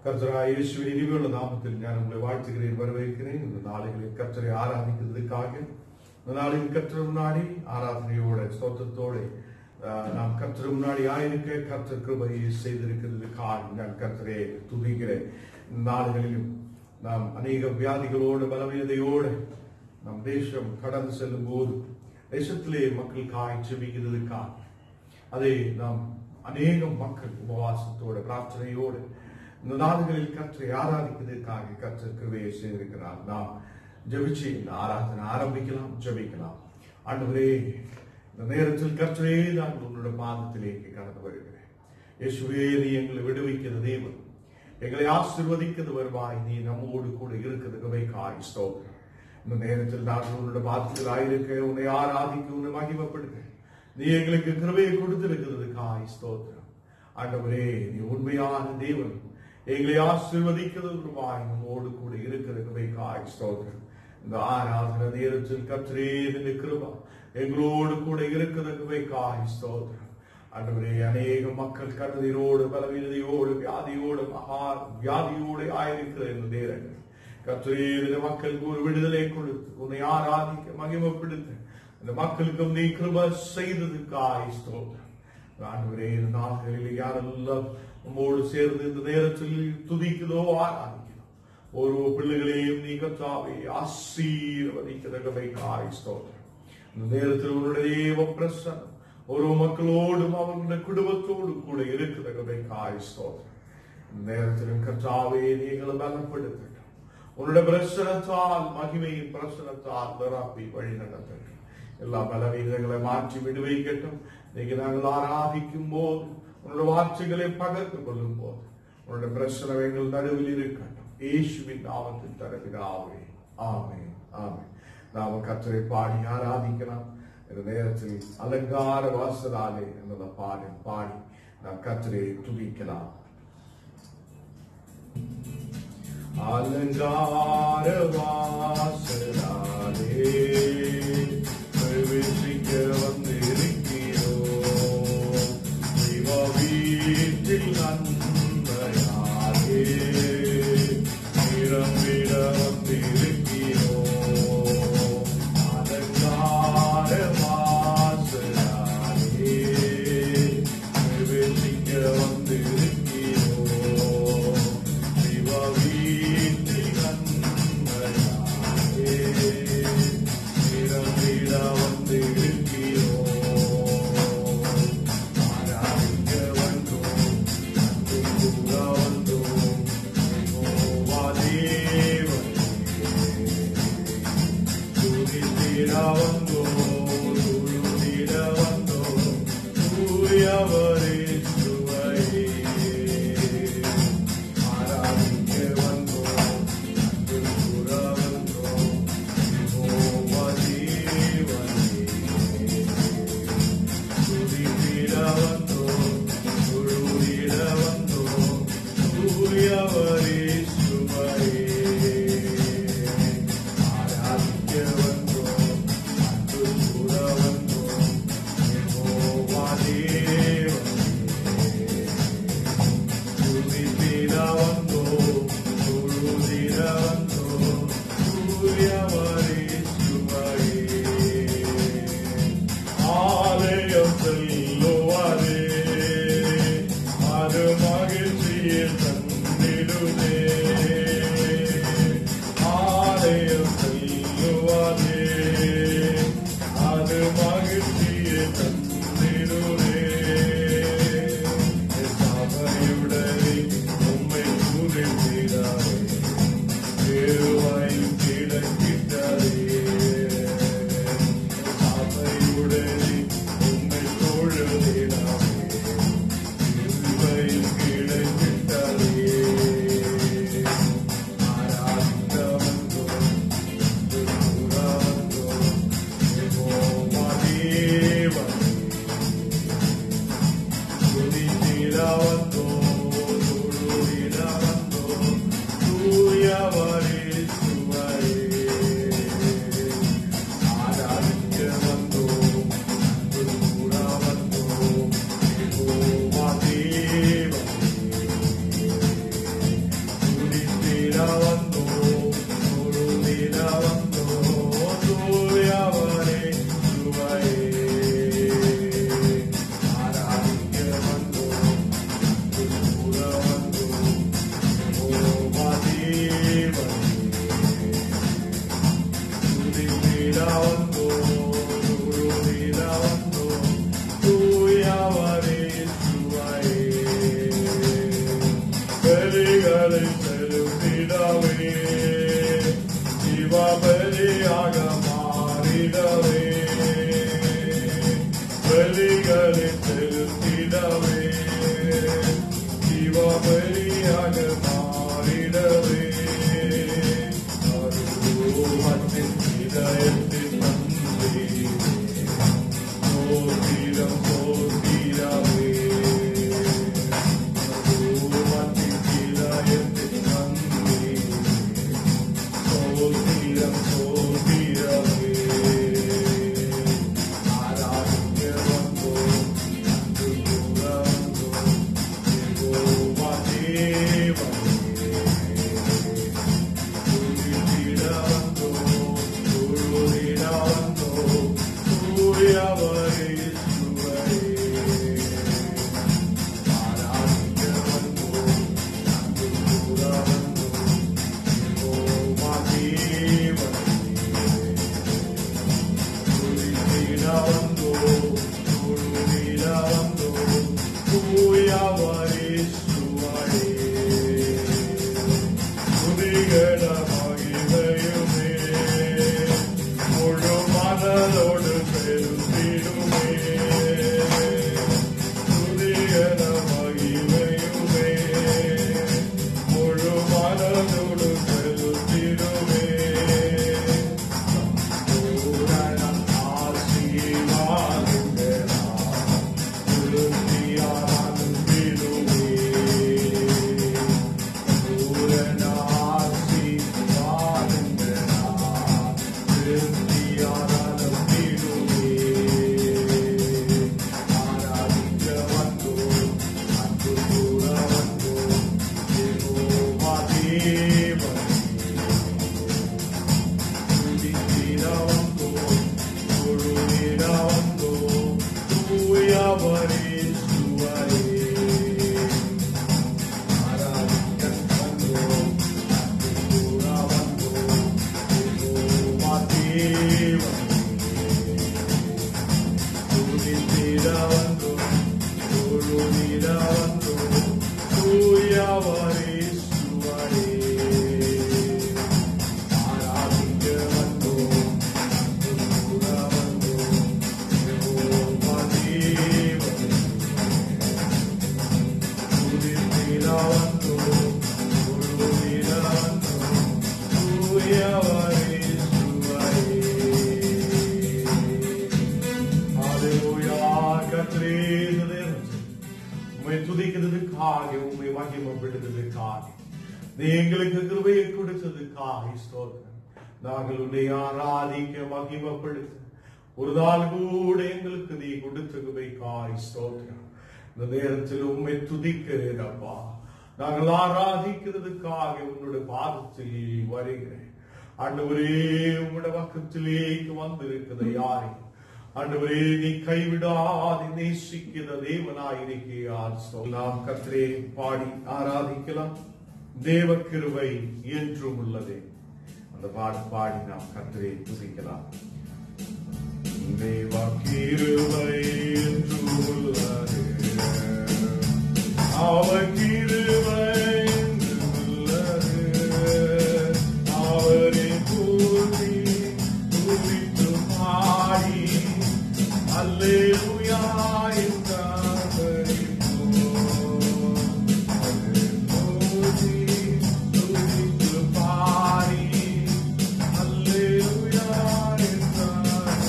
கர்த்தராகிய இயேசுவின் இனிமையுள்ள நாமத்தில் நான் உங்களை வாழ்த்துகிறேன், வரவேற்கிறேன். இந்த நாளில் கர்த்தரை ஆராதிக்கிறதுக்காக இந்த நாளில் கர்த்தர் முன்னாடி ஆராதனையோட ஸ்தோத்திரத்தோட நாம் கர்த்தர் முன்னாடி ஆயிருக்க கர்த்தர் கிருபையை செய்திருக்கிறதுக்காக நான் கர்த்தரை துதிக்கிறேன். இந்த நாடுகளிலும் நாம் அநேக வியாதிகளோடு பலவீனதையோடு நம் தேசம் கடந்து செல்லும் போது தேசத்திலே மக்கள் காய் செபிக்கிறதுக்காக அதை நாம் அநேக மக்கள் உபவாசத்தோட பிரார்த்தனையோடு இந்த நாடுகளில் கர்த்தரை ஆராதிக்கிறதுக்காக கர்த்தர் கிருபையை செய்திருக்கிறார். நாம் ஜெபிச்சு இந்த ஆராதனை ஆரம்பிக்கலாம், ஜெபிக்கலாம். ஆண்டவரே, இந்த நேரத்தில் கர்த்தரே நான் உன்னோட பாதத்திலேக்கு கடந்து வருகிறேன். இயேசுவே, நீ எங்களை விடுவிக்கிற தேவன், எங்களை ஆசீர்வதிக்கிறது வருவாய், நீ நம்மோடு கூட இருக்கிறதுக்காய் ஸ்தோத்திரம். இந்த நேரத்தில் நான் உன்னோட பாதத்தில் ஆயிருக்க உன்னை ஆராதிக்க உன்னை மகிமைப்படுத்த நீ எங்களுக்கு கிருபையை கொடுத்திருக்கிறதுக்காய் ஸ்தோத்திரம். ஆண்டவரே, நீ உண்மையான தேவன், எங்களை ஆசீர்வதிக்கிறது வருவாய், நம்மோடு கூட இருக்கிறதுக்காய் ஸ்தோத்திரம். இந்த ஆராதனை நேரத்தில் கர்த்தரே இந்த கிருபை எங்களோடு கூட இருக்கிறதுக்காய் ஸ்தோத்திரம். ஆண்டவரே, அநேக மக்கள் கண்ணீரோடு பலவீனதையோடு வியாதியோடு மகா வியாதியோடு ஆயிருக்கிற இந்த நேரங்கள் கர்த்தரே இந்த மக்களுக்கு ஒரு விடுதலை கொடுத்து உன்னை ஆராதிக்க மகிமைப்படுத்த இந்த மக்களுக்கும் நீ கிருபை செய்ததுக்காய் ஸ்தோத்திரம். ஆண்டவரே, இந்த நாட்களில் யாரெல்லாம் நம்மோடு சேர்ந்து இந்த நேரத்தில் துதிக்குதோ ஆராதிக்கிறோம், ஒரு பிள்ளைகளையும் நீ கர்த்தாவே ஆசீர்வதிக்கிறதுக்காய் ஸ்தோத்திரம். இந்த நேரத்தில் உன்னுடைய தேவ பிரசன்னம் ஒரு மக்களோடும் அவர்களுடைய குடும்பத்தோடு கூட இருக்கிறதுக்காய் ஸ்தோத்திரம். இந்த நேரத்திலும் கர்த்தாவே நீங்களை பலப்படுத்தட்டும், உன்னுடைய பிரசனத்தால் மகிமையின் பிரசனத்தால் நிரப்பி வழி நடத்தட்டும். எல்லா பலவீனங்களை மாற்றி விடுவிக்கட்டும். இன்னைக்கு நாங்கள் ஆராதிக்கும் போது உன்னோட வார்த்தைகளை பகிர்ந்து கொள்ளும் போது உன்னோட பிரச்சனை எங்கள் நடுவில் இருக்கட்டும். இயேசுவின் நாமத்தில் தருகிறாவே, ஆமென், ஆமென். நாம கர்த்தரை பாடி ஆராதிக்கலாம். இந்த நேரத்தில் அலங்கார வாசலாலே என்ற பாடி நாம் கர்த்தரை துதிக்கலாம். அலங்கார வாசலாலே பிரவேசிக்க வந்திருக்கிறோம், வீட்டில் நன்மையாலே நிரம்பிட வந்திருக்கிறோம். அலங்கார வாசலாலே பிரவேசிக்க வந்திருக்கிறோம், வீட்டில் நன்மையாலே நிரம்பிட ஆலயம் செல்லுவாரே, அது மகிழ்ச்சியில் தந்திடும் பலிகளை செலுத்திடவே ஜீவபலியாக மாறிடவே பலிகளை செலுத்திடவே ஜீவபலியாக மாறிடவே அருள்மத்தின் இதயத்தின் நன்றி சோதிரம் சோதிரவே அருள்மத்தின் இதயத்தின் நன்றி சோதிரம் சோதிரவே ஆராதிக்க வந்தோம் அன்று கூட வந்தோம் யெகோவா தேவனே துதித்திட வந்தோம் தொழுதிட வந்தோம் தூயவரே இயேசுவே ஆராதிக்க வந்தோம் அன்று கூட வந்தோம் யெகோவா தேவனே துதித்திட வந்தோம் தொழுதிட வந்தோம் தூயவரே இயேசுவே துதிகட மகிமையுமே முழு மனதோடு செலுத்திடுமே துதிகட மகிமையுமே முழு மனதோடு செலுத்திடுமே பூரண ஆசீர்வாதங்களால் திருப்தியானதும் விடுமே பூரண ஆசீர்வாதங்களால் திருப்தியானதும் விடுமே ஆராதிக்க வந்தோம் அன்று கூட வந்தோம் யெகோவா தேவனே துதித்திட வந்தோம் தொழுதிட வந்தோம் தூயவரே இயேசுவே ஆராதிக்க வந்தோம் அன்று கூட வந்தோம் யெகோவா தேவனே துதித்திட வந்தோம் தொழுதிட வந்தோம் தூயவரே இயேசுவே ஆராதிக்க வந்தோம் அன்று கூட வந்தோம் யெகோவா தேவனே துதித்திட வந்தோம் தொழுதிட வந்தோம் தூயவரே இயேசுவே ஹalleluya கர்த்தரே உம்மை துதிக்கிறதுக்காக உம்மை மகிமைப்படுத்துவதற்காக நீ எங்களுக்கு கிருபையை கொடுத்ததுக்காக ஸ்தோத்திரம் நாங்கள் உன்னை ஆராதிக்க மகிமைப்படுத்த ஒரு நாள் கூட எங்களுக்கு நீ கொடுத்த கிருபைக்காக ஸ்தோத்திரம் இந்த நேரத்தில் உம்மை துதிக்கிறேன் அப்பா நாங்கள் ஆராதிக்கிறதுக்காக உன்னுடைய பாதத்தில் வருகிறேன் ஆண்டவரே உம்முடைய பக்கத்திலேக்கு வந்திருக்கிறது யாரை ஆண்டவரே நீ கைவிடாது நேசிக்கிற தேவனாயிருக்கிறார் நாம் கர்த்தரே பாடி ஆராதிக்கலாம் தேவ கிருபை என்றும் உள்ளதே அந்த பாட்டு பாடி நாம் கர்த்தரே துதிக்கலாம் தேவ கிருபை என்றும் உள்ளதே அவர் கிருபை என்றும் உள்ளதே அவரை கூறி துதித்து பாடி அல்லேலூயா என்றார் துதித்து பாடி அல்லேலூயா என்றார்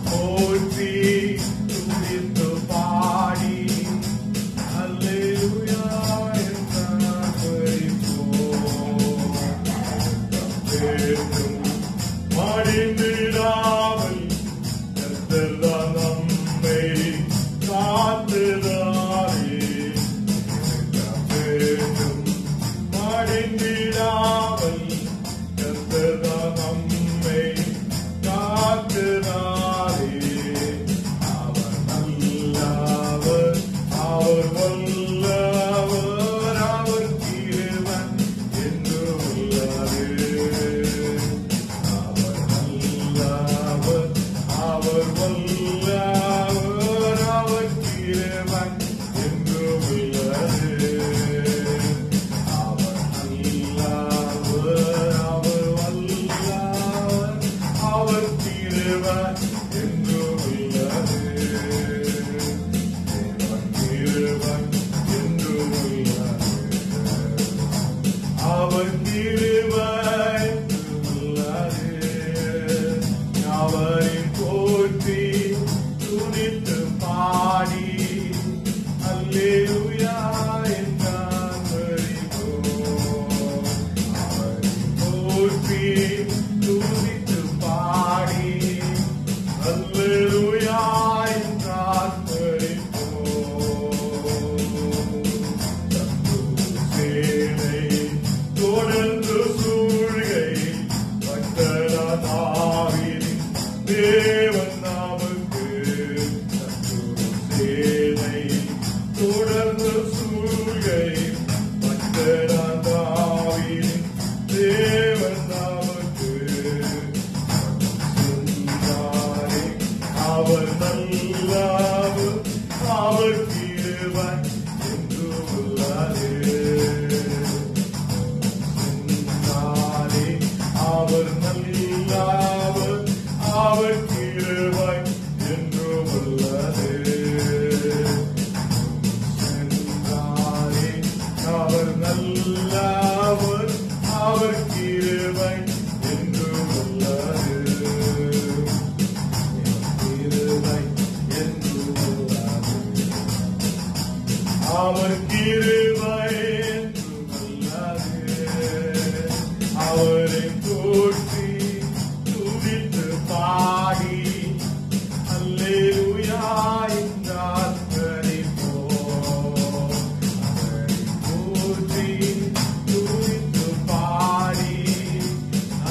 போற்றி துதித்து பாடி அல்லேலூயா என்றார் மடிந்திடாமல் கர்த்தர்தான் நம்மை காத்துதாரே மடிந்திடாமல் கர்த்தர்தான் நம்மை காத்துதாரே அவர் நல்லவர் அவர் வல்லவர் அவர் கிருபை என்று உள்ளது அவர் வல்லவர் அவர் கிருபை என்று உள்ளது அவர் கிருபை என்றும் உள்ளது. அவரை போற்றி துதித்து பாடி அல்லேலூயா என்றார் பரிபோம். அவரை போற்றி துதித்து பாடி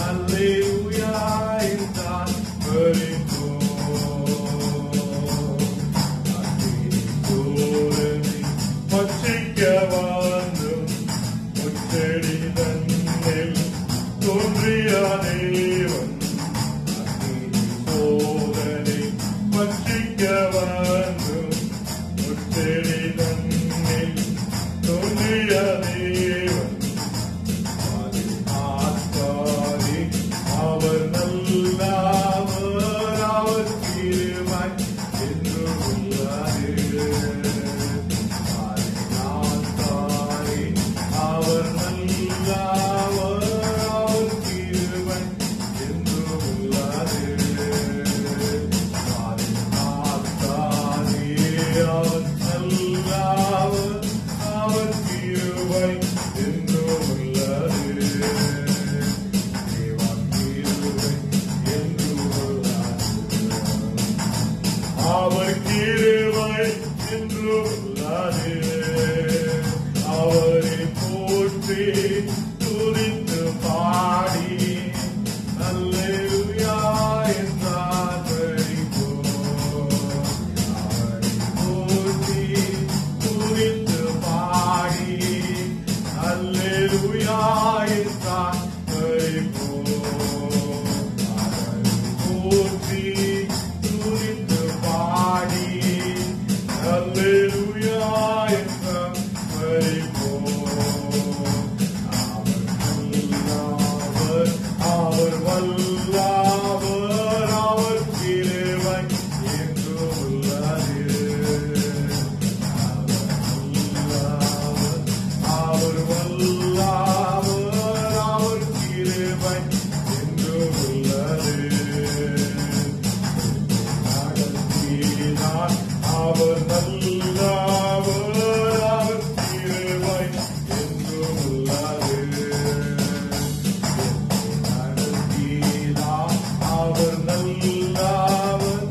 அல்லேலூயா என்றார் பரிபோம். அக்கினி பட்சிக்க வந்தும் முச்செடி தன்னில் தோன்றிய தேவன். அக்கினி சோதனை பட்சிக்க வந்தும் முச்செடி தன்னில் தோன்றிய தேவன். ஆத்மாதி அவர் நல்லவர், அவர் கிருபை என்றும் உள்ளது. அவர் நல்லவர், அவர் கிருபை என்றும் உள்ளது. அவர் நல்லவர், அவர் கிருபை என்றும் உள்ளது. தேவன் கிருபை என்றும் உள்ளது. அவர் கிருபை என்றும் உள்ளது. அவரை போற்றி துதித்து பாடி அல்லேலூயா என்றார் பரிபோம். அவரை போற்றி துதித்து பாடி அல்லேலூயா என்றார் பரிபோம். அவரை போற்றி துதித்து பாடி அல்லேலூயா என்றார் அவர் வல்லவர், அவர் கிருபை என்றும் உள்ளது. அவர் வல்லவர், அவர் கிருபை என்றும் உள்ளது. நடத்தினார் அவர் நல்லவர், அவர் கிருபை என்றும் உள்ளது. நடத்தினார் அவர் நல்லவர்,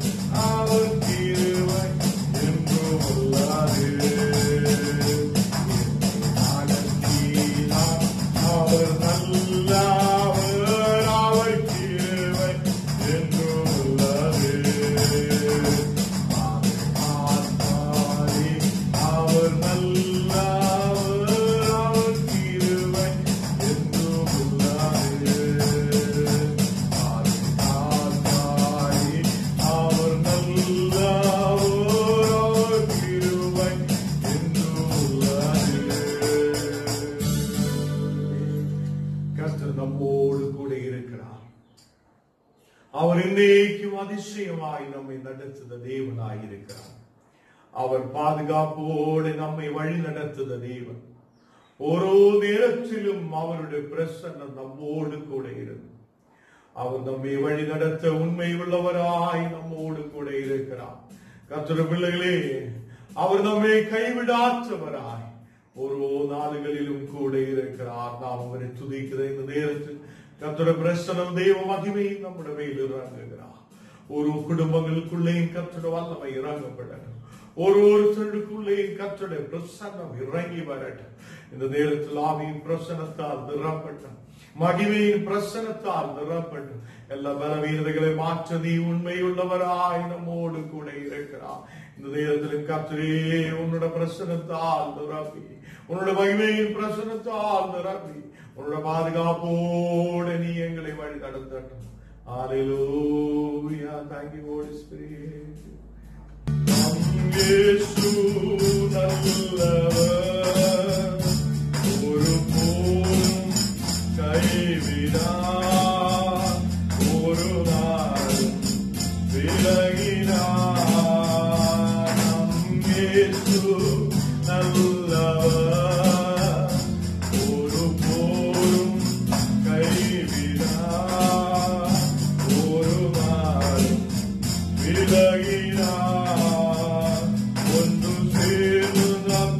அவர் கிருபை என்றும் உள்ளது. நடத்தினார் அவர் நல்லவர், அவர் கிருபை என்றும் உள்ளது. அவர் நல்லவர், அவர் கிருபை என்றும் உள்ளது. அவர் நல்லவர், அவர் கிருபை என்றும் உள்ளது. கர்த்தர் நம்மோடு கூட இருக்கிறார். அவர் இன்றைக்கும் அதிசயமாய் நம்மை நடத்துத தேவனாய் இருக்கிறார். அவர் பாதுகாப்போடு நம்மை வழி நடத்துத தேவன். ஒரு நேரத்திலும் அவருடைய பிரசன்னம் நம்மோடு கூட இருந்து அவர் நம்மை வழி நடத்த உண்மை உள்ளவராய் நம்மோடு கூட இருக்கிறார். கர்த்தருடைய பிள்ளைகளே, அவர் நம்மை கைவிடாதவராய் ஒரு நாடுகளிலும் கூட இருக்கிறார். நாம் அவரை துதிக்கிற இந்த நேரத்தில் கர்த்தருடைய பிரசன்னம் தேவ மகிமை நம்முடைய மேல் இறங்குகிறார். ஒரு குடும்பங்களுக்குள்ளேயும் கர்த்தருடைய வல்லமை இறங்கப்படட்டும். ஒருவருக்குள்ளேயும் கர்த்தருடைய பிரசன்னம் இறங்கி வரட்டும். இந்த நேரத்தில் ஆவியின் பிரசன்னத்தால் நிரப்பட்டும், மகிமையின் பிரசன்னத்தால் நிரப்பட்டும். எல்லா பலவீனதைகளை மாற்ற நீ உண்மையுள்ளவராய் நம்மோடு கூட இருக்கிறார். இந்த நேரத்தில் கர்த்தரே உன்னோட பிரசன்னத்தால் நிரப்பி, உன்னோட மகிமையின் பிரசன்னத்தால் நிரப்பி, உன்னோட பாதுகாப்போடு நீ எங்களை வழி நடத்தட்டும். Hallelujah. Thank you, Holy Spirit. இயேசு நல்லவர், ஒருபோதும் கைவிடார், ஒரு நாளும் விலகினார். நம் இயேசு நல்லவர், ஒருபோதும் கைவிடார், ஒரு நாளும் விலகினார். ஒன்று சேர்ந்து நாம்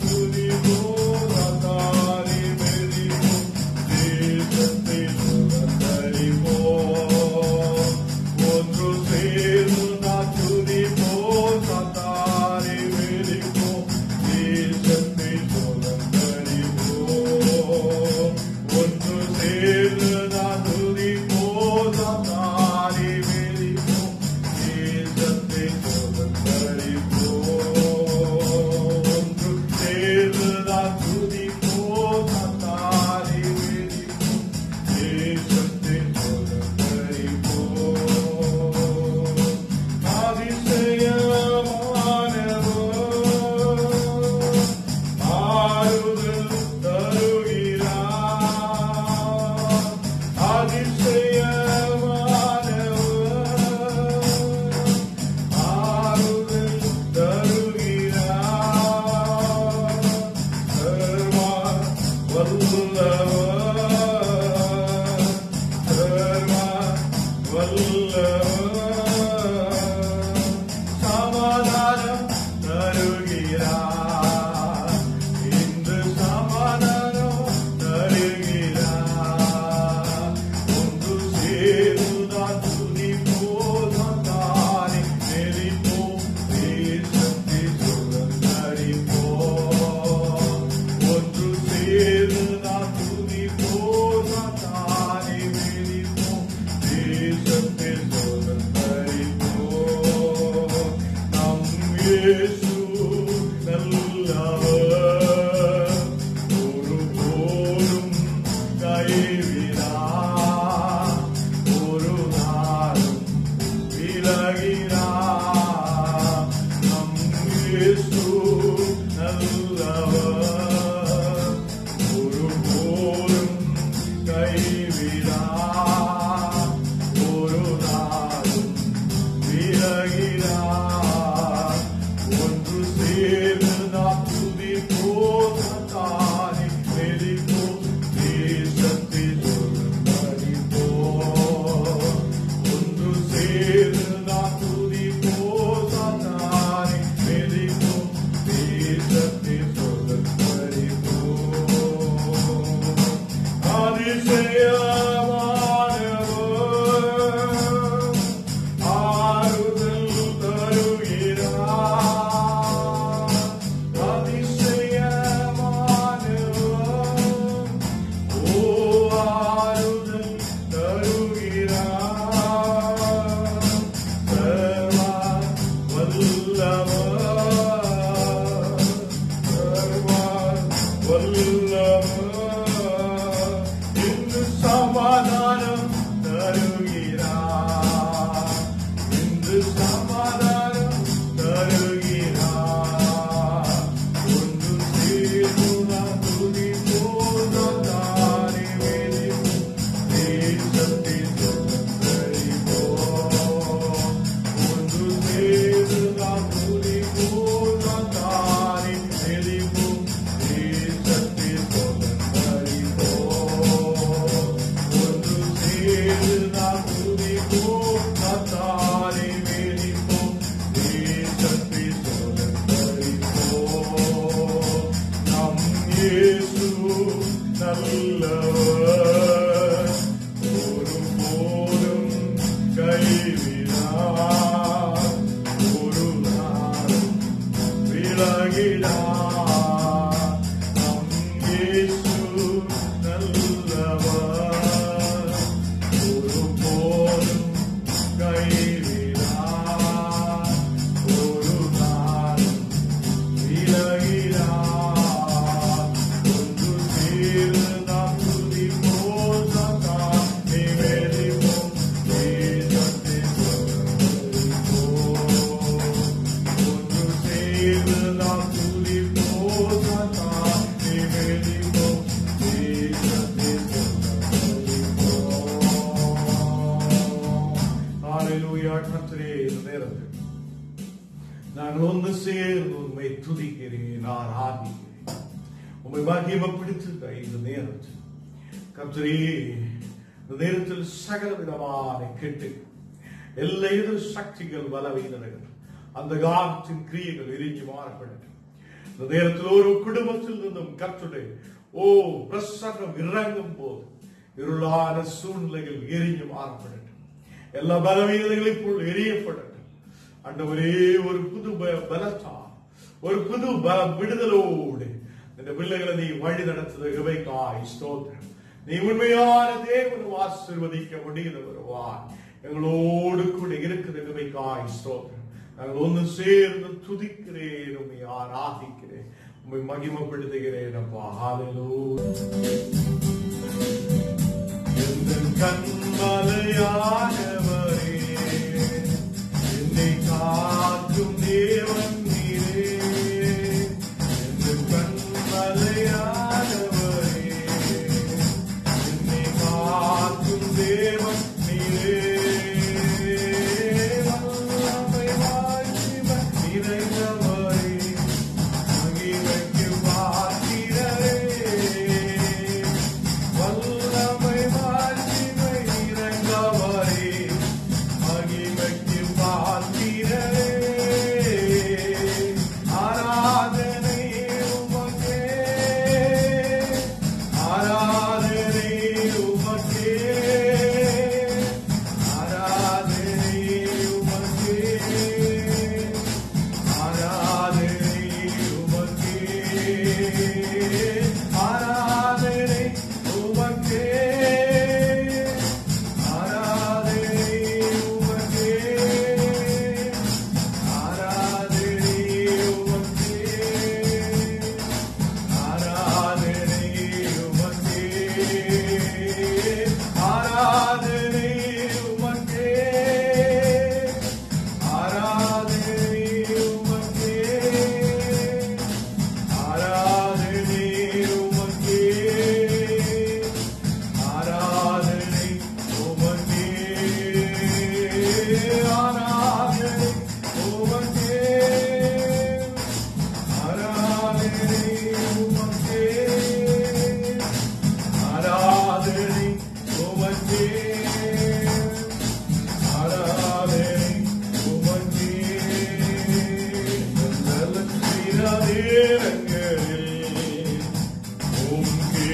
நான் ஒன்று சேர்ந்து உண்மை துதிக்கிறேன், ஆராதிக்கிறேன், உண்மை மகிமைப்படுத்துகிற இந்த நேரத்தில் கர்த்தரே, இந்த நேரத்தில் சகல விதமான கெட்டு எல்லா எதிர் சக்திகள் பலவீனர்கள் அந்த காலத்தின் கிரியைகள் எரிஞ்சு மாறப்படட்டும். இந்த நேரத்தில் ஒரு குடும்பத்தில் இருந்தும் கர்த்தருடைய பிரசன்னம் இறங்கும் போது இருளான சூழ்நிலைகள் எரிஞ்சு மாறப்படட்டும். எல்லா பலவீனங்களை போல் எரியப்படட்டும். ஆண்டவரே, ஒரு புது பலத்தா, ஒரு புது விடுதலோடு இந்த பிள்ளைகளை நீ வழி நடத்துவதற்காய் ஸ்தோத்திரம். நீ உண்மையான தேவனை ஆசீர்வதிக்க முடிகிறவருவாய். எங்களோடு கூட இருக்கிறதற்காய் ஸ்தோத்திரம். நாங்கள் ஒன்று சேர்ந்து துதிக்கிறேன், உண்மை ஆராதிக்கிறேன், உண்மை மகிமைப்படுத்துகிறேன். அப்பா, ஹல்லேலூயா. கண்மலையானவரே, என்னை காக்கும் தேவன் நீரே. கண்மலையானவரே, என்னை காக்கும் தேவன் நீரே. வல்லமை வாய்மை நிறைந்தவரே, மகிமைக்கு பாத்திரரே.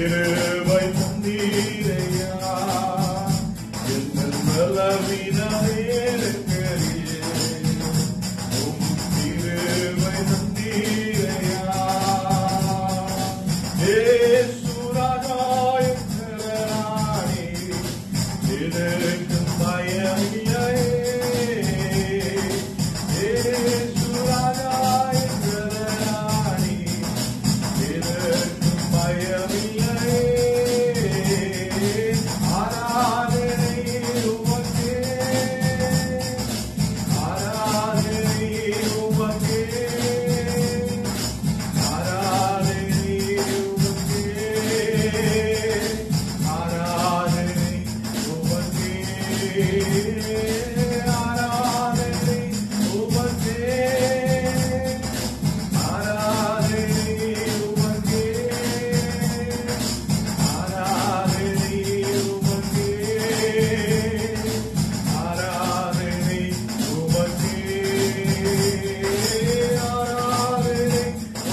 கிருபை தந்தீரையா எங்கள் பலவீனமே கிருபை தந்தீரையா ஏசுராஜாய கராணி இதற்கும் பயமில்லை ஏசுராஜாய கராணி இதற்கும் பயமில்லை ஆராதனை உமக்கே ஆராதனை உமக்கே ஆராதனை உமக்கே ஆராதனை உமக்கே ஆராதனை உமக்கே ஆராதனை உமக்கே ஆராதனை உமக்கே ஆராதனை உமக்கே ஆராதனை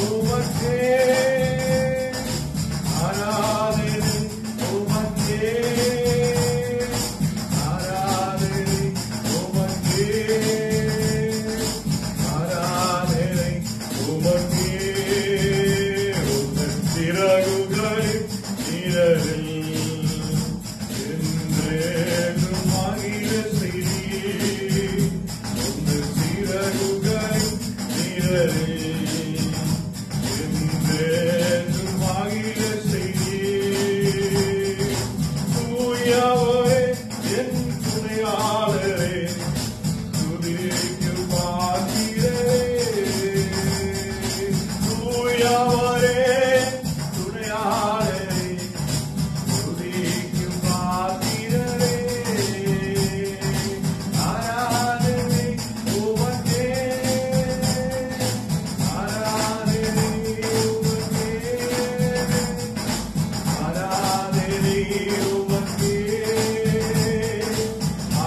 உமக்கே ஆராதனை உமக்கே ஆராதனை உமக்கே ஆராதனை உமக்கே உந்தன் சிறகுகளின் நிழலில் என்றென்றும் மகிழ செய்தீர். உந்தன் சிறகுகளின் நிழலில் என்றென்றும் மகிழ செய்தீர். தூயவரே என் துணையாளரே துதிக்கு பாத்திரரே தூயவரே துணையாளரே துதிக்கு பாத்திரரே ஆராதனை உமக்கே ஆராதனை உமக்கே ஆராதனை உமக்கே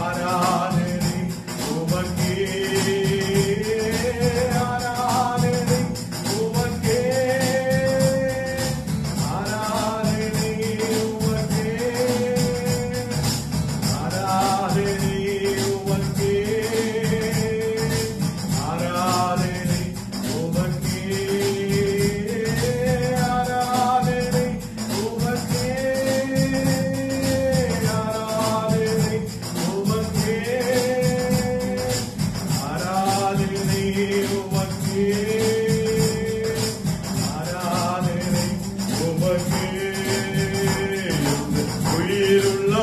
ஆராதனை உமக்கே ஆராதனை உமக்கே ஆராதனை உமக்கே ஆராதனை உமக்கே ஆராதனை உமக்கே ஆராதனை உமக்கே ஆராதனை உமக்கே ஆராதனை உமக்கே ஆராதனை உமக்கே உயிருள்ள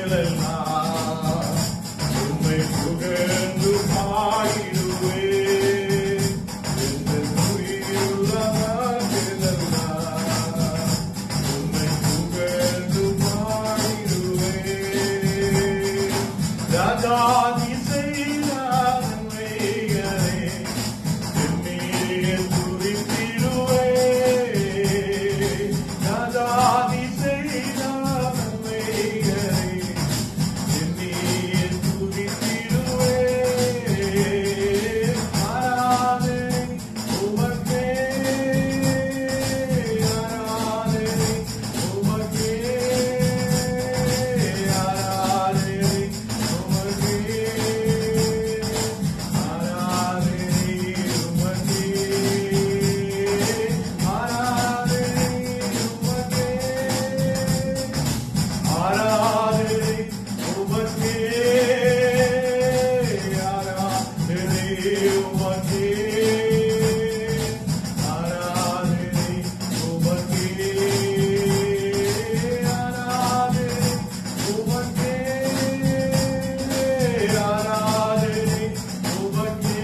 நாட்களெல்லாம் உம்மை புகழ்ந்து பாடிடுவேன். எங்கள் உயிருள்ள நாட்களெல்லாம் உம்மை புகழ்ந்து பாடிடுவேன். ராஜாதி செய்த நன்மைகளை எண்ணி துதித்திடுவேன். ராஜாதி செய்த நன்மைகளை எண்ணி துதித்திடுவேன். ஆராதனை உமக்கே ஆராதனை உமக்கே ஆராதனை உமக்கே ஆராதனை உமக்கே ஆராதனை உமக்கே ஆராதனை உமக்கே ஆராதனை உமக்கே ஆராதனை உமக்கே ஆராதனை உமக்கே ஆராதனை உமக்கே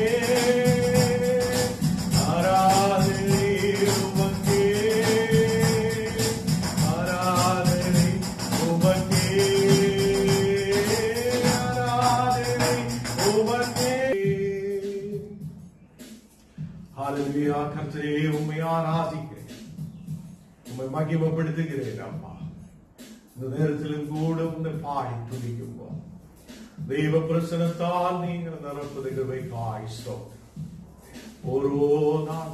ஆராதனை உமக்கே ஆராதனை உமக்கே ஆராதனை உமக்கே. ஹalleluya கர்த்தரே உம்மை ஆராதிக்கிறேன் உம்மை மகிமைப்படுத்துகிறேன் அப்பா. இந்த நேரத்திலும் கூட உன்னை பாடி துதிக்குவோம். தெய்வ பிரசனத்தால் நீங்கள் நிரப்புது கிருபைக்காய் ஸ்தோத்திரம். ஓரோ நாள்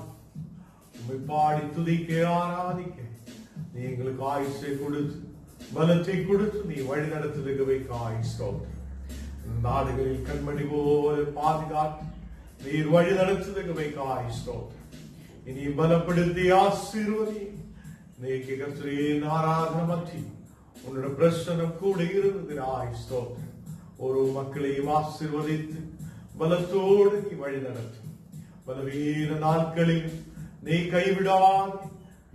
உம்மை பாடி துதிக்க ஆராதிக்க நீ எங்களுக்கு ஆயுசை கொடுத்து பலத்தை கொடுத்து நீ வழி நடத்துகிறவைக்காய் ஸ்தோத்திரம். நாடுகளில் கண்மணி போல பாதுகாத்து நீர் வழி நடத்துகிறவைக்காய் ஸ்தோத்திரம். இனி பலப்படுத்தி ஆசீர்வதி. நீக்கு கர்த்தரின் ஆராதனை மத்தி உன்னோட பிரசனம் கூட இருந்ததினாய் ஸ்தோத்திரம். ஒரு மக்களையும் ஆசீர்வதித்து பலத்தோடு நீ வழி நடத்தும். பலவீன நாட்களில் நீ கைவிடாது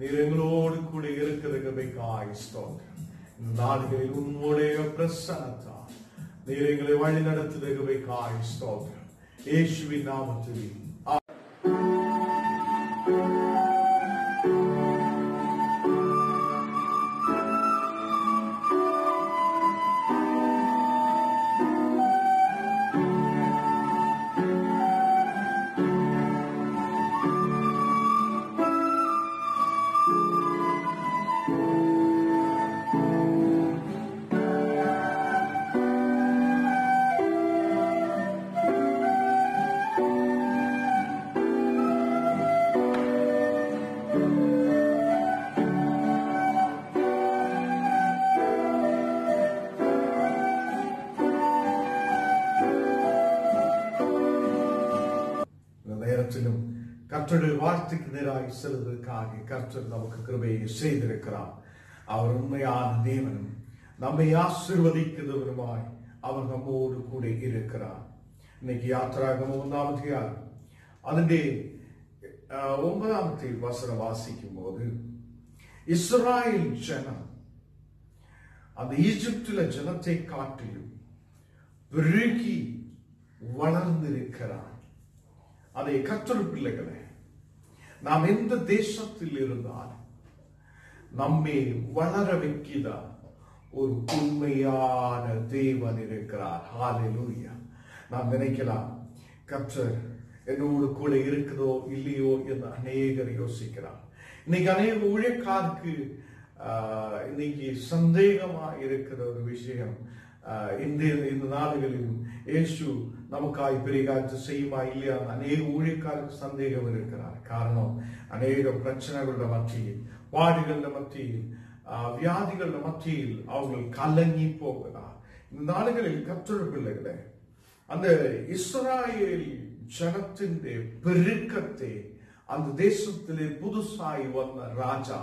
நீர் எங்களோடு கூட இருக்கிறவைக்காய் ஸ்தோத்திரம். இந்த நாடுகளில் உன்னுடைய பிரசன்னத்தால் நீர் எங்களை வழி நடத்துகிறவைக்காய் ஸ்தோத்திரம். இயேசுவின் நாமத்தில் கர்த்தருடைய வார்த்தைக்கு நேராய் செல்வதற்காக கர்த்தர் நமக்கு கிருபையை செய்திருக்கிறார். அவர் உண்மையான தேவனும் நம்மை ஆசீர்வதிக்கிறவருமாய் அவர் நம்மோடு கூட இருக்கிறார். இன்னைக்கு யாத்திராகமம் 1ஆம் அதிகாரம் അതിന്റെ 9ാമത്തെ വചനം വാസിക്കും போது இஸ்ரவேல் ஜனம் அந்த ஈஜிப்திலே ஜனத்தை காட்டிலும் பெருகி வளர்ந்திருக்கிறார். அதை கர்த்தர் பிள்ளைகளே, நாம் எந்த தேசத்தில் இருந்தாலும் நம்மை வளர வைக்கிற ஒரு உண்மையான தேவன் இருக்கிறார். ஹல்லேலூயா. நாம் நினைக்கலாம், கர்த்தர் என்னோடு கூட இருக்குதோ இல்லையோ என்று அநேகர் யோசிக்கிறார். இன்னைக்கு அநேக ஊழியக்காருக்கு இன்னைக்கு சந்தேகமா இருக்கிற ஒரு விஷயம், இந்த நாடுகளிலும் இயேசு நமக்காய் பெரிய காரியம் செய்யுமா இல்லையா அநேக ஊழியக்காருக்கு சந்தேகம் இருக்கிறார். காரணம், அநேக பிரச்சனைகளோட மத்தியில், பாடுகள மத்தியில், வியாதிகள மத்தியில் அவர்கள் கலங்கி போகிறார். இந்த நாடுகளில் கர்த்தருடைய பிள்ளைகளே, அந்த இஸ்ரவேல் ஜனத்தின் பெருக்கத்தை அந்த தேசத்திலே புதுசாய் வந்த ராஜா,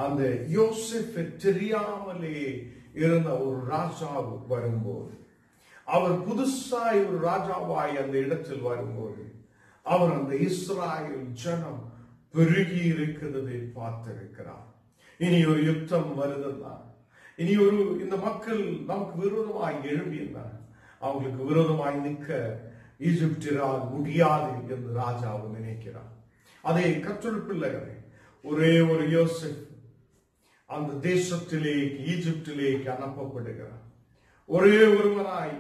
அந்த யோசேப்பை தெரியாமலே இருந்த ஒரு ராஜாவு வரும்போது, அவர் புதுசாய் ஒரு ராஜாவாய் அந்த இடத்தில் வரும்போது, அவர் அந்த இஸ்ரவேல் ஜனம் பெருகி இருக்கிறதை பார்த்திருக்கிறார். இனி ஒரு யுத்தம் வருதுதான், இனி ஒரு இந்த மக்கள் நமக்கு விரோதமாய் எழும்பியிருந்தார், அவங்களுக்கு விரோதமாய் நிற்க ஈஜிப்தியரால் முடியாது என்று ராஜாவு நினைக்கிறார். அதை கர்த்தருடைய பிள்ளைகளே, ஒரே ஒரு யோசேப் அந்த தேசத்திலேக்கு ஈஜிப்திலேக்கு அனுப்பப்படுகிறார். ஒரே ஒருவனாய்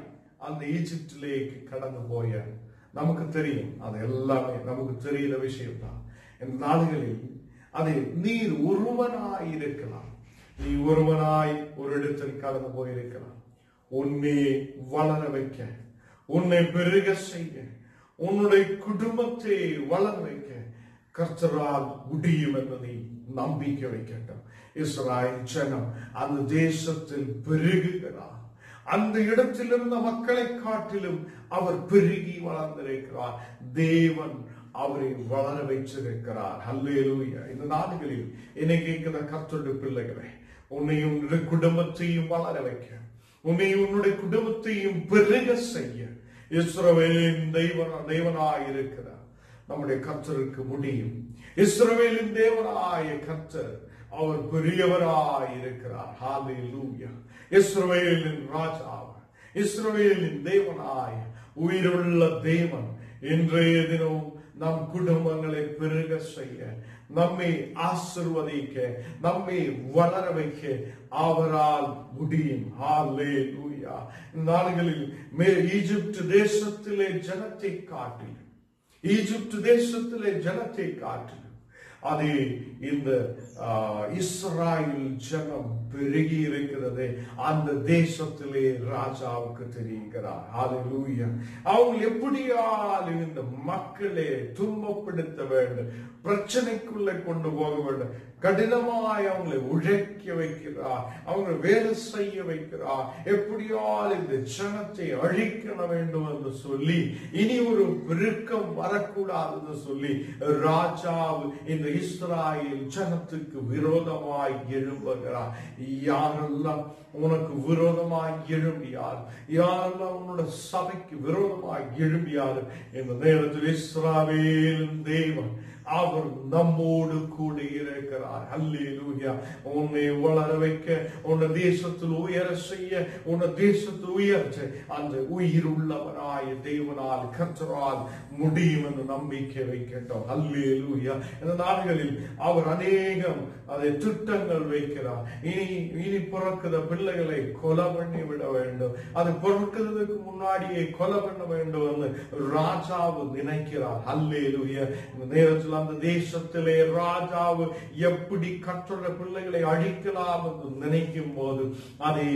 அந்த ஈஜிப்திலேக்கு கடந்து போய நமக்கு தெரியும். அது எல்லாமே நமக்கு தெரிகிற விஷயம் தான். இந்த நாடுகளில் அதை நீர் ஒருவனாய் இருக்கலாம், நீ ஒருவனாய் ஒரு இடத்தில் கடந்து போயிருக்கலாம். உன்னை வளர வைக்க, உன்னை பெருக செய்ய, உன்னுடைய குடும்பத்தை வளர வைக்க கர்த்தரால் முடியும் என்பதை நம்பிக்கை வைக்கட்டும். இஸ்ரவேல் ஜனம் அந்த தேசத்தில் பெருகுகிறார். அந்த இடத்தில் இருந்த மக்களை காட்டிலும் அவர் பெருகி வளர்ந்திருக்கிறார். தேவன் அவரை வளர வைச்சிருக்கிறார். ஹல்லேலூயா. இந்த நாடுகளில் என்னை கேட்கிற கர்த்தருடைய பிள்ளைகளே, உன்னையும் உன்னுடைய குடும்பத்தையும் வளர வைக்க, உன்னையும் உன்னுடைய குடும்பத்தையும் பெருக செய்ய இஸ்ரவேலின் தேவனாய் இருக்கிறார் நம்முடைய கர்த்தருக்கு முடியும். இஸ்ரவேலின் தேவனாய கர்த்தர் அவர் பெரியவராய் இருக்கிறார். ஹல்லேலூயா. இஸ்ரவேலின் ராஜா, இஸ்ரவேலின் தேவனாய் உயிருள்ள தேவன் இன்றைய தினம் நம் குடும்பங்களை பெருக செய்ய, நம்மை ஆசீர்வதிக்க, நம்மை வளர வைக்க அவரால் முடியும். ஹல்லேலூயா. நாடுகளில் ஈஜிப்ட் தேசத்திலே ஜனத்தை காட்டிலும், ஈஜிப்ட் தேசத்திலே ஜனத்தை காட்டிலும் அது இந்த இஸ்ரவேல் ஜனம் பெருகி இருக்கிறது அந்த தேசத்திலே ராஜாவுக்கு தெரிகிறார். ஹல்லேலூயா. அவங்க எப்படியாலும் இந்த மக்களை துன்பப்படுத்த வேண்டும், பிரச்சனைக்குள்ள கொண்டு போக வேண்டும். கடினமாய் அவங்களை உழைக்க வைக்கிறார், அவங்களை வேலை செய்ய வைக்கிறார். எப்படியால் இந்த ஜனத்தை அழிக்க வேண்டும் என்று சொல்லி, இனி ஒரு பெருக்கம் வரக்கூடாது என்று சொல்லி ராஜாவு இந்த இஸ்ராயேல் ஜனத்துக்கு விரோதமாய் எழும்புகிறார். யாரெல்லாம் உனக்கு விரோதமாய் எழும்பியார், யாரெல்லாம் உன்னோட சபைக்கு விரோதமாய் எழும்பியார், இந்த நேரத்தில் இஸ்ராயேலின் தேவன் அவர் நம்மோடு கூட இருக்கிறார். அல்லேலூயா. உன்னை வளர வைக்க, உன்னை தேசத்தில் உயர செய்ய, உன்னை தேசத்தில் உயர்த்த அந்த உயிர் உள்ளவனாய தேவனால் கர்த்தரால் முடியும் என்று நம்பிக்கை வைக்கட்டும். அல்லேலூயா. இந்த நாடுகளில் அவர் அநேகம் அதை திட்டங்கள் வைக்கிறார். இனி பிறக்கிற பிள்ளைகளை கொலை பண்ணி விட வேண்டும், அது பிறக்கிறதுக்கு முன்னாடியே கொலை பண்ண வேண்டும் என்று ராஜாவு நினைக்கிறார். அல்லேலூயா. இந்த நேரத்தில் அந்த தேசத்திலே ராஜாவு எப்படி கர்த்தருடைய பிள்ளைகளை அழிக்கலாம் என்று நினைக்கும் போது அதை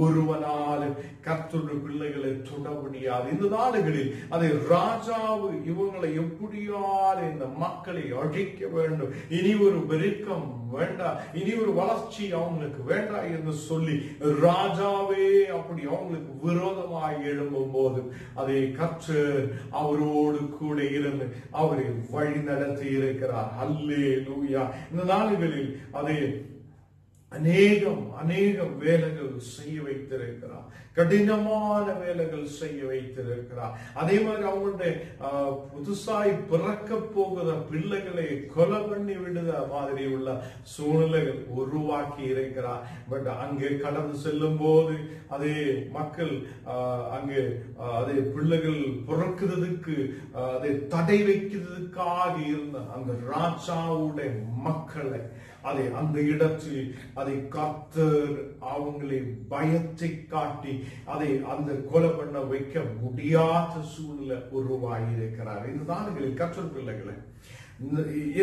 ஒருவனால் கர்த்தருடைய பிள்ளைகளை தொட முடியாது. இந்த நாடுகளில் அதை ராஜாவு இவங்களை எப்படியால் இந்த மக்களை அழிக்க வேண்டும், இனி ஒரு பெருக்கம் வேண்டாம், இனி ஒரு வளர்ச்சி அவங்களுக்கு வேண்டாம் என்று சொல்லி ராஜாவே அப்படி அவங்களுக்கு விரோதமாக எழும்பும் போது அதை கர்த்தர் அவரோடு கூட இருந்து அவரை வழி நடத்தி இருக்கிறார். அல்லேலூயா. இந்த நாடுகளில் அதை அநேகம் வேலைகள் செய்ய வைத்திருக்கிறார், கடினமான வேலைகள் செய்ய வைத்திருக்கிறார். அதே மாதிரி அவங்களுடைய புதுசாய் பிறக்க போகிற பிள்ளைகளை கொலை பண்ணி விடுத மாதிரி உள்ள சூழ்நிலைகள் உருவாக்கி இருக்கிறார். பட் அங்கே கடந்து செல்லும் போது அதே மக்கள் அங்கே அதே பிள்ளைகள் பிறக்கிறதுக்கு அதை தடை வைக்கிறதுக்காக இருந்த அந்த ராஜாவுடைய மக்களை அதை அந்த இடத்தில் அதை கர்த்தர் அவங்களை பயத்தை காட்டி அதை அந்த கொலை பண்ண வைக்க முடியாத சூழ்நிலை உருவாகி இருக்கிறார். இந்த நாடுகளில் கர்த்தர் பிள்ளைகளை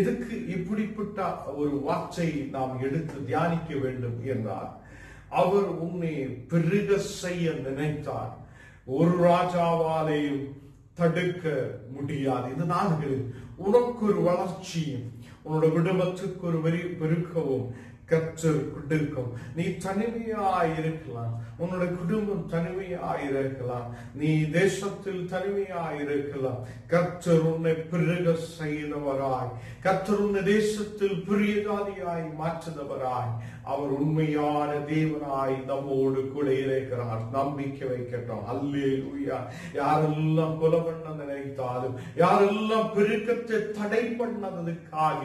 எதுக்கு இப்படிப்பட்ட ஒரு வார்த்தை நாம் எடுத்து தியானிக்க வேண்டும் என்றால், அவர் உன்னை பெருக செய்ய நினைத்தார், ஒரு ராஜாவாலேயும் தடுக்க முடியாது. இந்த நாடுகளில் உனக்கு ஒரு வளர்ச்சியும் உன்னோட குடும்பத்துக்கு ஒரு பெருக்கவும் கர்த்தர் கொடுக்கும். நீ தனிமையாயிருக்கலாம், உன்னோட குடும்பம் தனிமையாயிருக்கலாம், நீ தேசத்தில் தனிமையாயிருக்கலாம். கர்த்தர் உன்னை பெருக செய்தவராய், கர்த்தர் உன்னை தேசத்தில் பெரிய ஜாதியாய் மாற்றுதவராய், அவர் உண்மையான தேவனாய் நம்மோடு கூட இருக்கிறார். நம்பிக்கை வைக்கட்டும். அல்லேலூயா. யாரெல்லாம் கொலை பண்ண நினைத்தாலும், யாரெல்லாம் பெருக்கத்தை தடை பண்ணதுக்காக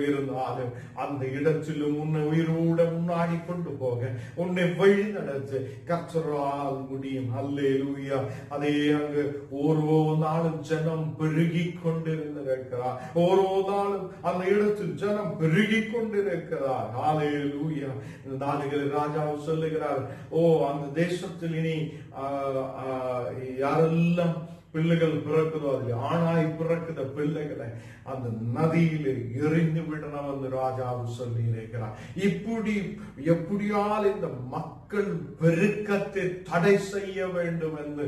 இருந்தாலும், அந்த இடத்திலும் உன்னை உயிரோட முன்னாடி கொண்டு போக, உன்னை வழி நடத்த கர்த்தரால் முடியும். அல்லேலூயா. அதே அங்கு ஓரோ நாளும் ஜனம் பெருகி கொண்டிருக்கிறார், ஓரோ நாளும் அந்த இடத்தில் ஜனம் பெருகி கொண்டிருக்கிறார். அல்லேலூயா. இந்த நாடுகளில் ராஜாவு சொல்லுகிறார், ஓ அந்த தேசத்தில் இனி யாரெல்லாம் பிள்ளைகள் பிறக்குதோ அதில் ஆணாய் பிறக்குத பிள்ளைகளை அந்த நதியில் எறிந்து விடணும் என்று ராஜாவு சொல்லி இருக்கிறார். இப்படி எப்படியால் இந்த மக்கள் பெருக்கத்தை தடை செய்ய வேண்டும் என்று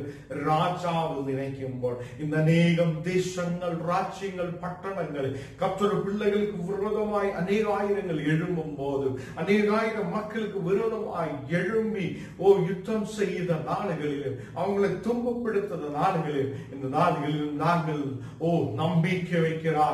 ராஜாவு நினைக்கும்போது, இந்த அநேகம் தேசங்கள், ராஜ்யங்கள், பட்டணங்கள் கர்த்தருடைய பிள்ளைகளுக்கு விரோதமாய் அநேகாயிரங்கள் எழும்பும் போது, அநேகாயிரம் மக்களுக்கு விரோதமாய் எழும்பி யுத்தம் செய்த நாடுகளிலும், அவங்களை துன்பப்படுத்த நாடுகளில், இந்த நாடுகளில் நாங்கள் நம்பிக்கை வைக்கிறார்.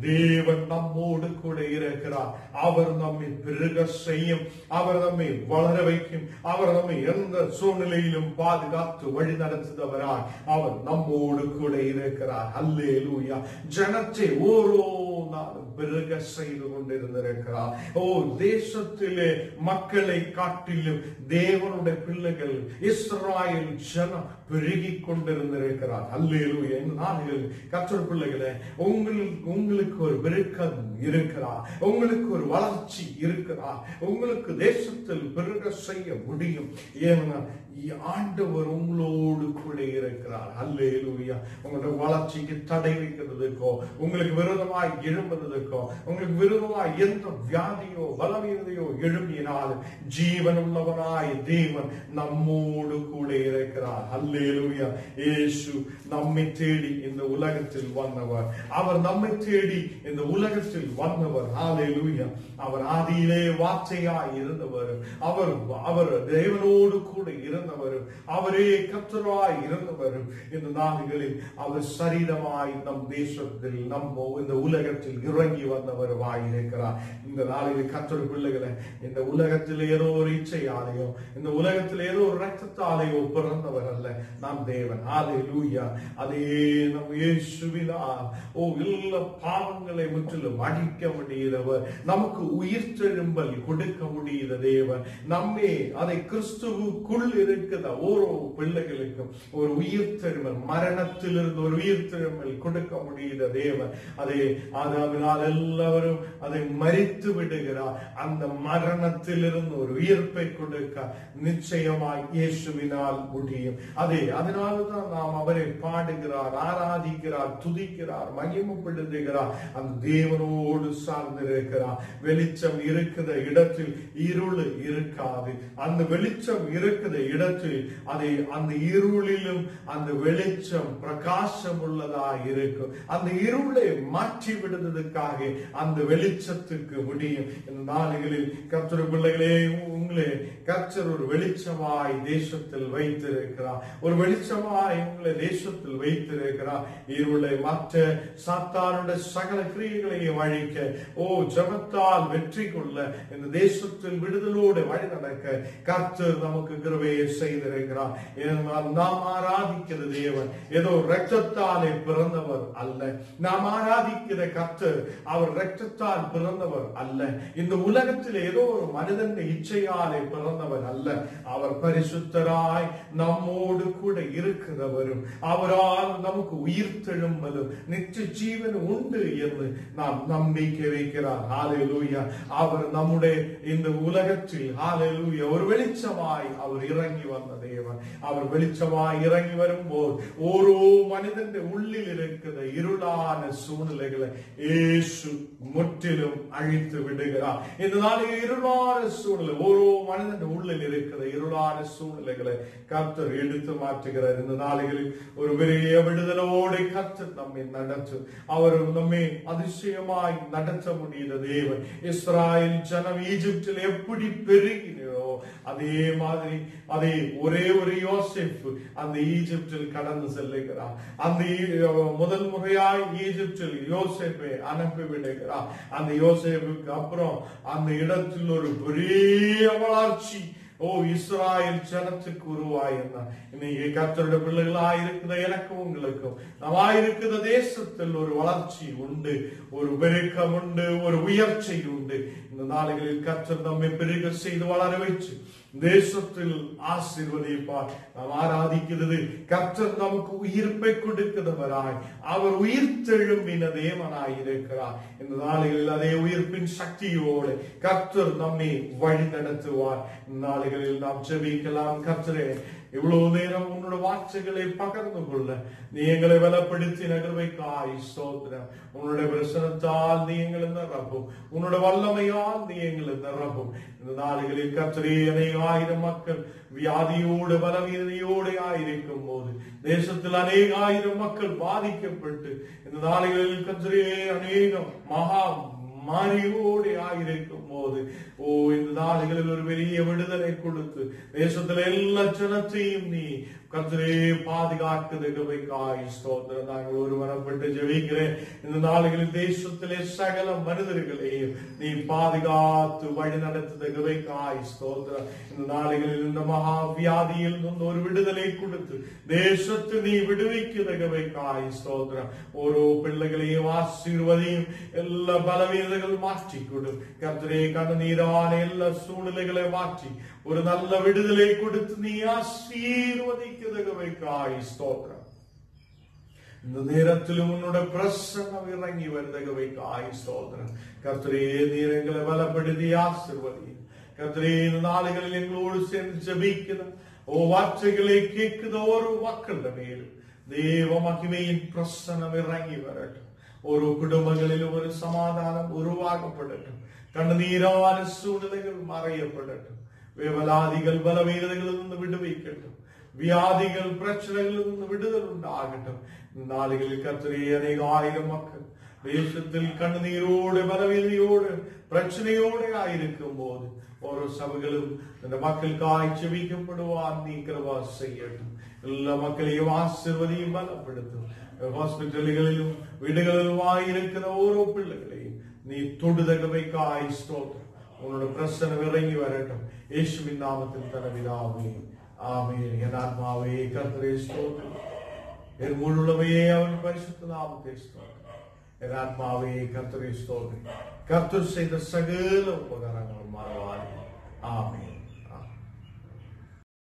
தேவன் நம்மோடு கூட இருக்கிறார். அவர் நம்மை பெருக செய்யும், அவர் நம்மை வளர வைக்கும், அவர் நம்மை எந்த சூழ்நிலையிலும் பாதுகாத்து வழி நடத்துகிறவராய் அவர் நம்மோடு கூட இருக்கிறார். அல்லேலூயா. ஜனத்தை ஓரோ நாளும் பெருக செய்து கொண்டிருந்திருக்கிறார். தேசத்திலே மக்களை காட்டிலும் தேவனுடைய பிள்ளைகள் இஸ்ராயேல் ஜனம் பெருகி கொண்டிருந்திருக்கிறார். அல்லேலூயா. இந்த நாடுகளில் கர்த்தர் பிள்ளைகளே, உங்களுக்கு ஒரு பெருக்கம் இருக்கிறார், உங்களுக்கு ஒரு வளர்ச்சி இருக்கிறார், உங்களுக்கு தேசத்தில் பெருக செய்ய முடியும். ஏன்னா ஆண்டவர் உங்களோடு கூட இருக்கிறார். அல்லேலூயா. உங்களுடைய வளர்ச்சிக்கு தடை வைக்கிறதுக்கோ, உங்களுக்கு விரோதமாய் எழும்ப எழும்புவதற்கோ உங்களுக்கு விரோதமாய் எந்த வியாதியோ பலவீனதையோ எழும்பினாலும் ஜீவன் உள்ளவனாய் தேவன் நம்மோடு கூட இருக்கிறார். அல்லேலூயா. இயேசு நம்மை தேடி இந்த உலகத்தில் வந்தவர். அவர் நம்மை தேடி இந்த உலகத்தில் வந்தவர். அல்லேலூயா. அவர் ஆதியிலே வார்த்தையாய் இருந்தவர். அவர் தேவனோடு கூட இருந்தவர். அவரே கர்த்தராய் இருந்தவர். இந்த நாடுகளில் அவர் சரீரமாய் நம் தேசத்தில் இந்த உலகத்தில் இறங்கி வந்தவராய் இருக்கிறார். இந்த நாளில் கர்த்தர் பிள்ளைகளை இந்த உலகத்தில் ஏதோ ஒரு இச்சையாலேயோ இந்த உலகத்தில் ஏதோ ஒரு ரத்தத்தாலேயோ பிறந்தவர் அல்ல நம் தேவன். அல்லேலூயா. அதே நம் இயேசுவினால் எல்லா பாவங்களை முற்றிலும் அழிக்க முடியவர். நமக்கு உயிர்த்தெழும்பல் கொடுக்க முடியுத தேவன். நம்மே அதை கிறிஸ்துவுக்குள் இருக்கிற ஓரோ பிள்ளைகளுக்கும் ஒரு உயிர்த்தெழும்பல், மரணத்திலிருந்து ஒரு உயிர்த்தெழும்பல் கொடுக்க முடியுத தேவன். அதை ஆதாமினால் எல்லாரும் அதை மரித்து விடுகிறார். அந்த மரணத்திலிருந்து ஒரு உயிர்ப்பை கொடுக்க நிச்சயமாய் இயேசுவினால் முடியும். அதனால்தான் நாம் அவரை பாடுகிறார், ஆராதிக்கிறார், துதிக்கிறார், மகிமைப்படுத்துகிறார். அந்த தேவனோடு சார்ந்திருக்கிறார். வெளிச்சம் இருக்கிற இடத்தில் இருள் இருக்காது. அந்த வெளிச்சம் இருக்கிற இடத்தில் அந்த இருளிலும் அந்த வெளிச்சம் பிரகாசம் உள்ளதா இருக்கும். அந்த இருளை மாற்றி விடுவதற்காக அந்த வெளிச்சத்துக்கு முடியும். இந்த நாடுகளில் கர்த்தர் பிள்ளைகளே, உங்களே கர்த்தர் ஒரு வெளிச்சமாய் தேசத்தில் வைத்திருக்கிறார். ஒரு வெளிச்சமாய் உங்களை தேசத்தில் வைத்திருக்கிறார். இருளை மாற்ற, சாத்தானுடைய சகல கிரியைகளையும் அழிக்க, ஜெபத்தால் வெற்றி கொள்ள, இந்த தேசத்தில் விடுதலோடு வழி நடக்க கர்த்தர் நமக்கு கிருபையை செய்திருக்கிறார். ஏனென்றால் நாம் ஆராதிக்கிற தேவன் ஏதோ இரத்தத்தாலே பிறந்தவர் அல்ல. நாம் ஆராதிக்கிற கர்த்தர் அவர் இரத்தத்தால் பிறந்தவர் அல்ல. இந்த உலகத்தில் ஏதோ ஒரு மனிதன் இச்சையாலே பிறந்தவர் அல்ல. அவர் பரிசுத்தராய் நம்மோடு கூட இருக்கிறவரும், அவரால் நமக்கு உயிர்த்தெழும்பலும் நித்திய ஜீவன் உண்டு என்று நாம் நம்பிக்கை வைக்கிறார். ஹல்லேலூயா. அவர் நம்முடைய இந்த உலகத்தில் ஹல்லேலூயா ஒரு வெளிச்சமாய் அவர் இறங்கி வந்த தேவன். அவர் வெளிச்சமாய் இறங்கி வரும்போது ஓரோ மனிதன் உள்ளில் இருக்கிற இருளான சூழ்நிலைகளை இயேசு முற்றிலும் அழித்து விடுகிறார். இந்த நாளில் இருளான சூழ்நிலை, ஓரோ மனிதன் உள்ளில் இருக்கிற இருளான சூழ்நிலைகளை கர்த்தர் எடுத்து மாற்றுகிறார். இந்த நாளிகளில் ஒரு பெரிய விடுதலோடு கர்த்தர் நம்மை நடத்தும். அவர் நம்மை அதிசயமாய் நடத்த முடியுத தேவன். இஸ்ராயேல் ஜனம் ஈஜிப்தில் எப்படி பெருகினோ அதே மாதிரி ஒரே ஒரு யோசேப்பு அந்த ஈஜிப்தில் கடந்து செல்லுகிறார். அந்த முதல் முறையாய் ஈஜிப்தில் யோசேப்பை அனுப்பி விடுகிறார். அந்த யோசேப்புக்கு அப்புறம் அந்த இடத்தில் ஒரு பெரிய வளர்ச்சி இஸ்ராயேல் ஜனத்துக்கு உருவாயிருந்தார். இன்னைக்கு கர்த்தருடைய பிள்ளைகளாய் இருக்கிற எனக்கும் உங்களுக்கும் நாமாயிருக்கிற தேசத்தில் ஒரு வளர்ச்சி உண்டு, ஒரு பெருக்கம் உண்டு, ஒரு உயர்ச்சி உண்டு. இந்த நாடுகளில் கர்த்தர் நம்மை பெருக செய்து வளர வச்சு தேசத்தில் ஆசீர்வதிப்பார். நாம் ஆராதிக்கிறது கர்த்தர் நமக்கு உயிர்ப்பை கொடுக்கிறவராய், அவர் உயிர்த்தெழும்பின தேவனாய் இருக்கிறார். இந்த நாடுகளில் அதே உயிர்ப்பின் சக்தியோடு கர்த்தர் நம்மை வழி நடத்துவார். இந்த நாடுகளில் நாம் ஜெபிக்கலாம். கர்த்தரே, இவ்வளவு நேரம் உன்னோட வார்த்தைகளை பகிர்ந்து கொள்ள நீ எங்களை பலப்படுத்தி நகர்வைக்காய் ஸ்தோத்திரம். உன்னுடைய பிரசனத்தால் நீ எங்களை நிரப்பும், உன்னோட வல்லமையால் நீ எங்களை நிரப்பும். இந்த நாடுகளில் கர்த்தரே, அநேகாயிரம் மக்கள் வியாதியோடு பலவீனதையோடு ஆயிருக்கும் போது தேசத்தில் அநேகாயிரம் மக்கள் பாதிக்கப்பட்டு இந்த நாடுகளில் கர்த்தரே அநேகம் மகா மாறியோடு ஆயிருக்கும் போது இந்த நாடுகளில் ஒரு பெரிய விடுதலை கொடுத்து தேசத்தில் எல்லா ஜனத்தையும் நீ கர்த்தரே பாதுகாக்குதற்காய் ஸ்தோத்திரம். நாங்கள் ஒரு வரப்பட்டு ஜெபிக்கிறேன். இந்த நாடுகளில் தேசத்திலே சகல மனிதர்களையும் நீ பாதுகாத்து வழி நடத்துதற்காய் ஸ்தோத்திரம். இந்த நாடுகளில் இந்த மகா வியாதியில் ஒரு விடுதலை கொடுத்து தேசத்தை நீ விடுவிக்குதற்காய் ஸ்தோத்திரம். ஓரோ பிள்ளைகளையும் ஆசீர்வதியும், எல்லா பலவீனங்கள் மாற்றி கொடு கர்த்தரே. கண்ணீரான எல்லா சூழ்நிலைகளை மாற்றி ஒரு நல்ல விடுதலை கொடுத்து நீ ஆசீர்வதிக்குதற்காய் ஸ்தோத்திரம். இந்த நேரத்திலும் உன்னோட பிரசன்னம் இறங்கி வருதற்காய் ஸ்தோத்திரம். கர்த்தரே, நீர் எங்களை பலப்படுத்தி ஆசீர்வதி. கர்த்தரே, இந்த நாளுகளில் எங்களோடு சேர்ந்து ஜெபிக்கிற வார்த்தைகளை கேட்கிற ஒரு மக்கள் மேலும் தேவ மகிமையின் பிரசன்னம் இறங்கி வரட்டும். ഓരോ കുടുംബങ്ങളിലും ഒരു സമാധാനം ഉരുവാക്കപ്പെടട്ടെ. കണ്ണുനീരാന സൂചനകൾ മറയപ്പെടട്ടെ. വേവലാദികൾ ബലവീനതകളിൽ നിന്ന് വിടുവിക്കട്ടെ. വ്യാധികൾ പ്രശ്നങ്ങളിൽ നിന്ന് വിടുതൽ ഉണ്ടാകട്ടെ. നാളുകളിൽ കർത്താവേ അനേകായിരം മക്കൾ ദേശത്തിൽ കണ്ണുനീരോടെ ബലവീനതയോടെ പ്രശ്നയോടെ ആയിരിക്കുമ്പോൾ ഓരോ സഭകളും നിന്റെ മക്കൾക്കായി ചെവിക്കപ്പെടുവാൻ നീ കൃപ ചെയ്യട്ടെ. എല്ലാ മക്കളെയും ആശീർവദിയും ബലപ്പെടുത്തും. ഹോസ്പിറ്റലുകളിലും വീടുകളിലുമായിരിക്കുന്ന ഓരോ പിള്ളകളെയും നീ തൊടുതകവയ്ക്കായി സ്തോത്രം. உன்னோட பிரசனம் இறங்கி வரட்டும். இயேசுவின் நாமத்தில் தன பிதாவே ஆமென். என் ஆத்மாவே கர்த்தரை ஸ்தோத்திரம். என் முழுமையே அவன் பரிசுத்த நாமத்தை ஸ்தோத்திரம். என் ஆத்மாவே கர்த்தரை ஸ்தோத்திரம். கர்த்தர் செய்த சகல உபகாரங்களும் மறவாதே. ஆமென்.